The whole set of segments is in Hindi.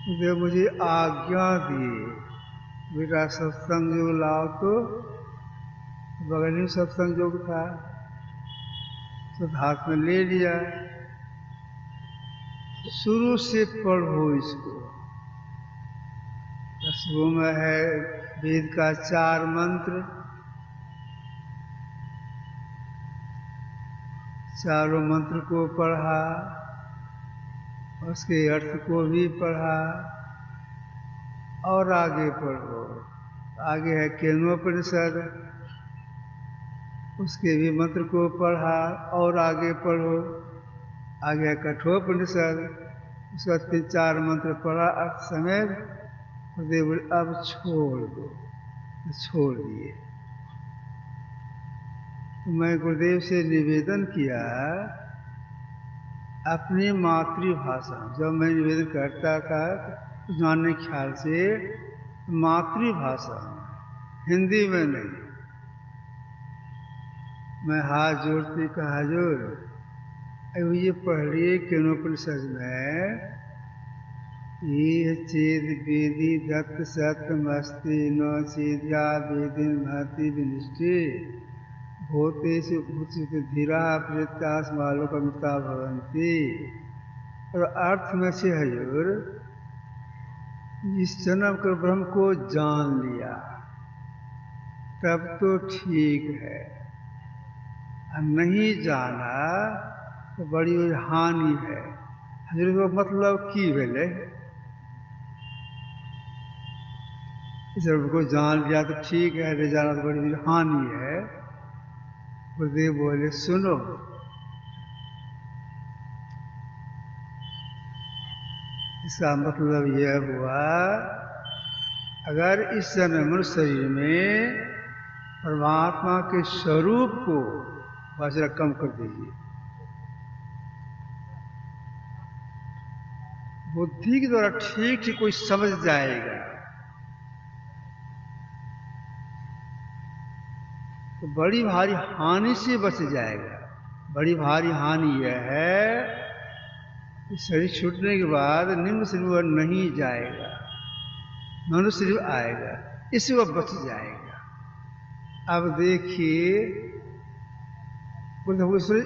वे मुझे आज्ञा दिए, बेटा सत्संग योग लाओ। तो बगल में सत्संग योग था, तो हाथ में ले लिया। शुरू से पढ़ो इसको। शुरू में है वेद का 4 मंत्र, चारों मंत्र को पढ़ा, उसके अर्थ को भी पढ़ा। और आगे पढ़ो, आगे है केनोपनिषद, उसके भी मंत्र को पढ़ा। और आगे पढ़ो, आगे है कठोपनिषद, उसका 3-4 मंत्र पढ़ा अर्थ समेत। गुरुदेव बोले अब छोड़ दो। छोड़ दिए। तो मैं गुरुदेव से निवेदन किया, अपनी मातृभाषा, जब मैं निवेदन करता था तो जानने ख्याल से मातृभाषा, हिंदी में नहीं। मैं हाथ जोड़ते कहा, हजूर ये पढ़ लिए केनोपनिषद में, ये चेद वेदी दत्त सत्यमस्ति न चेद्या वेदिन महति विनिष्ठि भूतेषु भूतेषु धीरा प्रेत्यास मालोकमिता भवन्ति। और अर्थ में से हजूर, इस जन्म कर ब्रह्म को जान लिया तब तो ठीक है, और नहीं जाना तो बड़ी हानि है। हजूर को मतलब की भेले, इस को जान लिया तो ठीक है, नहीं जाना तो बड़ी हानि है। गुरुदेव बोले सुनो, इसका मतलब यह हुआ, अगर इस जन्म मनुष्य शरीर में परमात्मा के स्वरूप को बस कम कर दीजिए, बुद्धि के द्वारा ठीक ठीक कोई समझ जाएगा तो बड़ी भारी हानि से बच जाएगा। बड़ी भारी हानि यह है कि शरीर छूटने के बाद निम्न शरीर नहीं जाएगा, मनुष्य शरीर आएगा, इससे वह बच जाएगा। अब देखिए,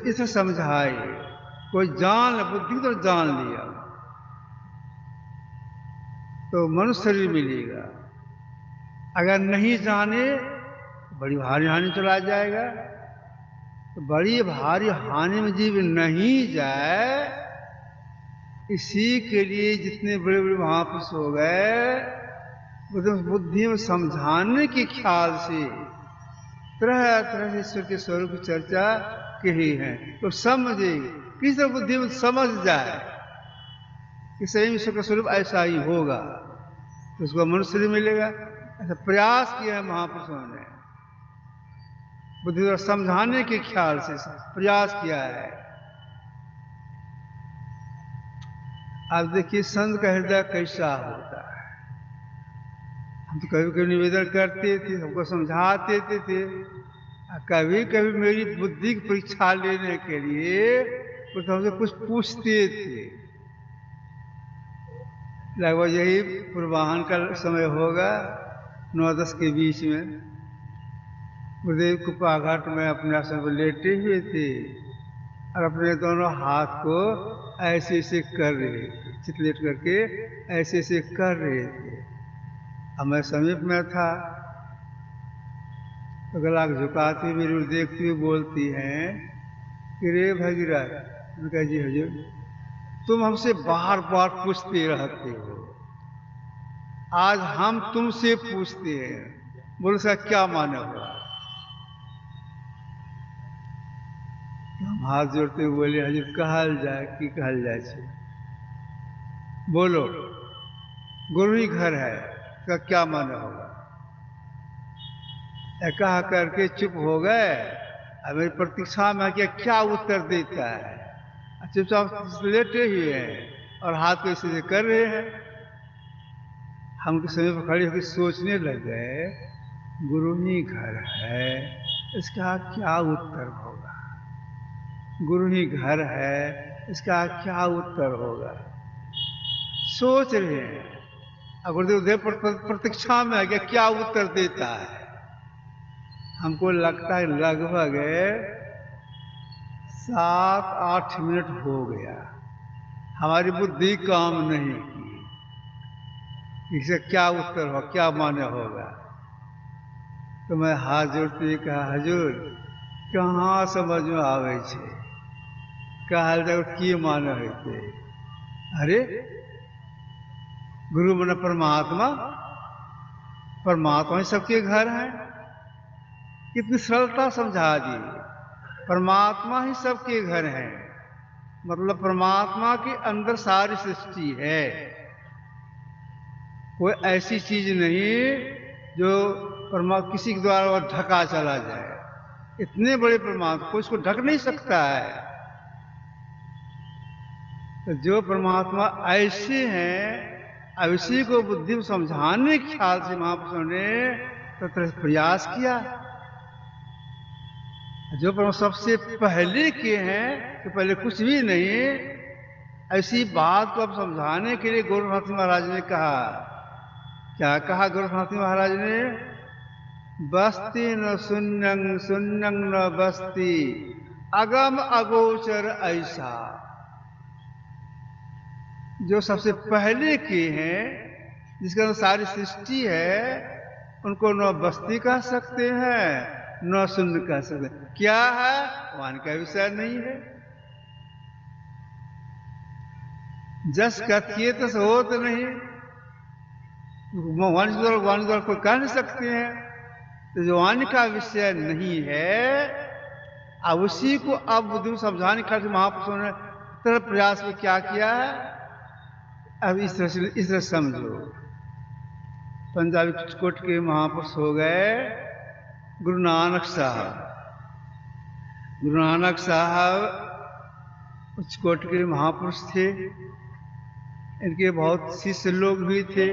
इसे समझाए, कोई जान बुद्धि तो जान लिया तो मनुष्य शरीर मिलेगा, अगर नहीं जाने बड़ी भारी हानि चला जाएगा। तो बड़ी भारी हानि में जीव नहीं जाए, इसी के लिए जितने बड़े बड़े महापुरुष हो गए, बुद्धि में समझाने के ख्याल से तरह तरह से ईश्वर के स्वरूप की चर्चा कही है। तो समझे, किस बुद्धि में समझ जाए कि सही ईश्वर का स्वरूप ऐसा ही होगा, तो उसको मनुष्य मिलेगा। ऐसा प्रयास किया है महापुरुषों ने, बुद्धि द्वारा समझाने के ख्याल से प्रयास किया है। अब देखिए संत का हृदय कैसा होता है। हम तो कभी कभी निवेदन करते थे, हमको समझाते थे, कभी कभी मेरी बुद्धि की परीक्षा लेने के लिए तो हमसे कुछ पूछते थे। लगभग यही पूर्वाहन का समय होगा, 9-10 के बीच में गुरुदेव कृपा घाट में अपने आसन पर लेटे हुए थे और अपने दोनों हाथ को ऐसे ऐसे कर रहे थे, चितलेट करके ऐसे ऐसे कर रहे थे। अब मैं समीप में था, तो गला झुकाती मेरी देखती हुई बोलती हैं कि रे भगीरथ, उनका जी हजूर, तुम हमसे बार बार पूछते रहते हो, आज हम तुमसे पूछते हैं, बोलो सा क्या माने हुआ। हम हाथ जोड़ते हुए बोले, हजूर कहल जाए कि कहल जाए छे, बोलो गुरु ही घर है, इसका क्या माने होगा। कह करके चुप हो गए। अब मेरी प्रतीक्षा में क्या उत्तर देता है। चुपचाप लेटे हुए हैं और हाथ को इसे कर रहे हैं। हम उनके समय पर खड़े होकर सोचने लग गए, गुरु ही घर है, इसका क्या उत्तर होगा। गुरु ही घर है, इसका क्या उत्तर होगा। सोच रहे हैं। अब गुरुदेव देव प्रतीक्षा में आ गया, क्या उत्तर देता है। हमको लगता है लगभग 7-8 मिनट हो गया, हमारी बुद्धि काम नहीं की, इससे क्या उत्तर हो, क्या माने होगा। तो मैं हाथ जोड़ते कहा, हजूर कहाँ समझ में आवे छे, कहल जाए की माने होते। अरे गुरु मन परमात्मा, परमात्मा ही सबके घर है। कितनी सरलता समझा दी, परमात्मा ही सबके घर है, मतलब परमात्मा के अंदर सारी सृष्टि है। कोई ऐसी चीज नहीं जो परमात्मा किसी के द्वारा वह ढका चला जाए। इतने बड़े परमात्मा को इसको ढक नहीं सकता है। तो जो परमात्मा ऐसे हैं, अब इसी को बुद्धि में समझाने के ख्याल से महापुरुषों ने तो प्रयास किया। जो परमात्मा सबसे पहले के हैं, तो पहले कुछ भी नहीं, ऐसी बात को अब समझाने के लिए गोरखनाथ महाराज ने कहा। क्या कहा गोरखनाथ महाराज ने? बस्ती न शून्यं शून्यं न बस्ती, अगम अगोचर ऐसा। जो सबसे पहले के हैं, जिसके अंदर सारी सृष्टि है, उनको न बस्ती कह सकते हैं न शून्य कह सकते हैं। क्या है मान का विषय नहीं है। जस कथिए तस हो तो नहीं, वाणी द्वारा कोई कह नहीं सकते हैं। तो जो वाणी का विषय नहीं है, अब उसी को अब बुद्धि समझाने के लिए महापुरुषों ने तरह प्रयास में क्या किया है। अब इस तरह समझो, पंजाबी कोट के महापुरुष हो गए गुरु नानक साहब। गुरु नानक साहब उच्चकोट के महापुरुष थे। इनके बहुत शिष्य लोग भी थे।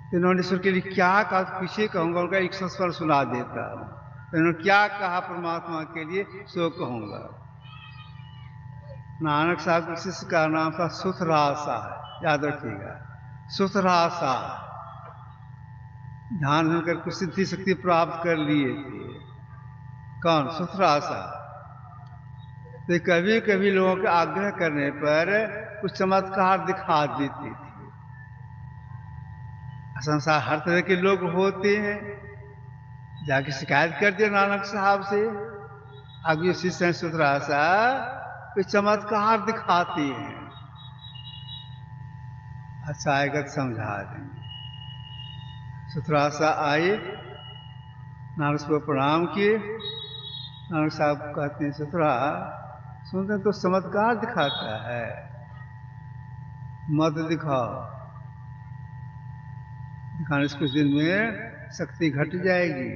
इन्होंने ईश्वर के लिए क्या कहा, पीछे कहूंगा, उनका एक संस्मरण सुना देता हूं। इन्होंने क्या कहा परमात्मा के लिए, सो कहूंगा। नानक साहब के शिष्य का नाम था सुथरासा, याद रखिएगा, सुथरासा। ध्यान होकर कुछ सिद्धि शक्ति प्राप्त कर लिए थे। कौन? सुथरासा। तो कभी कभी लोगों के आग्रह करने पर कुछ चमत्कार दिखा देती थी। संसार हर तरह के लोग होते हैं। जाके शिकायत कर दिया नानक साहब से, आगे शिष्य सुथरासा कोई चमत्कार दिखाते हैं। अच्छा आएगा तो समझा देंगे। सुथरासा आए, नानक साहब को प्रणाम किए। नानक साहब कहते हैं, सुथरा सुनते तो चमत्कार दिखाता है, मत दिखाओ, दिखाने से कुछ दिन में शक्ति घट जाएगी,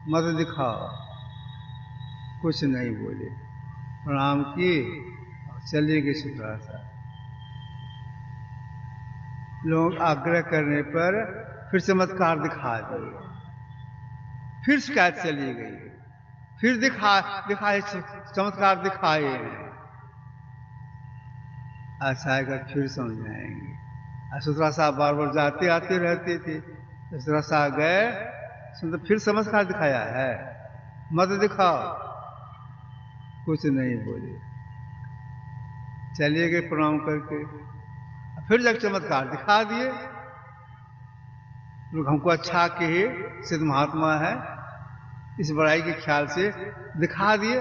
मत दिखाओ। कुछ नहीं बोले, प्रणाम किए और चले गए सुथरासा। लोग आग्रह करने पर फिर चमत्कार दिखा दिए, फिर शिकायत चली गई, फिर दिखाए चमत्कार दिखाए। अच्छा आएगा फिर समझाएंगे। सुथरा साहब बार बार जाते आते रहते थे। सुथरा साहब गए, सुन तो फिर चमत्कार दिखाया है, मत दिखाओ। कुछ नहीं बोले, चलिए गए प्रणाम करके। फिर जब चमत्कार दिखा दिए। लोग हमको अच्छा कहे, सिद्ध महात्मा है, इस बड़ाई के ख्याल से दिखा दिए।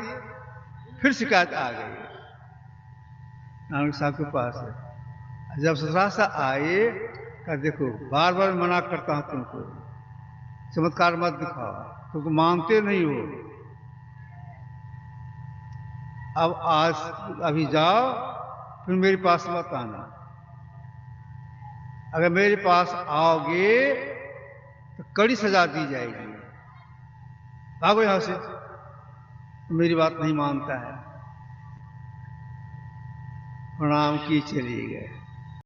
फिर शिकायत आ गई नानक साहब के पास है। जब सुथरासा आए, कहा देखो बार बार मना करता हूं तुमको, चमत्कार मत दिखाओ, तुमको मानते नहीं हो। अब आज अभी जाओ, फिर मेरे पास मत आना। अगर मेरे पास आओगे तो कड़ी सजा दी जाएगी। भागो यहां से, मेरी बात नहीं मानता है। प्रणाम किए चलिए गए।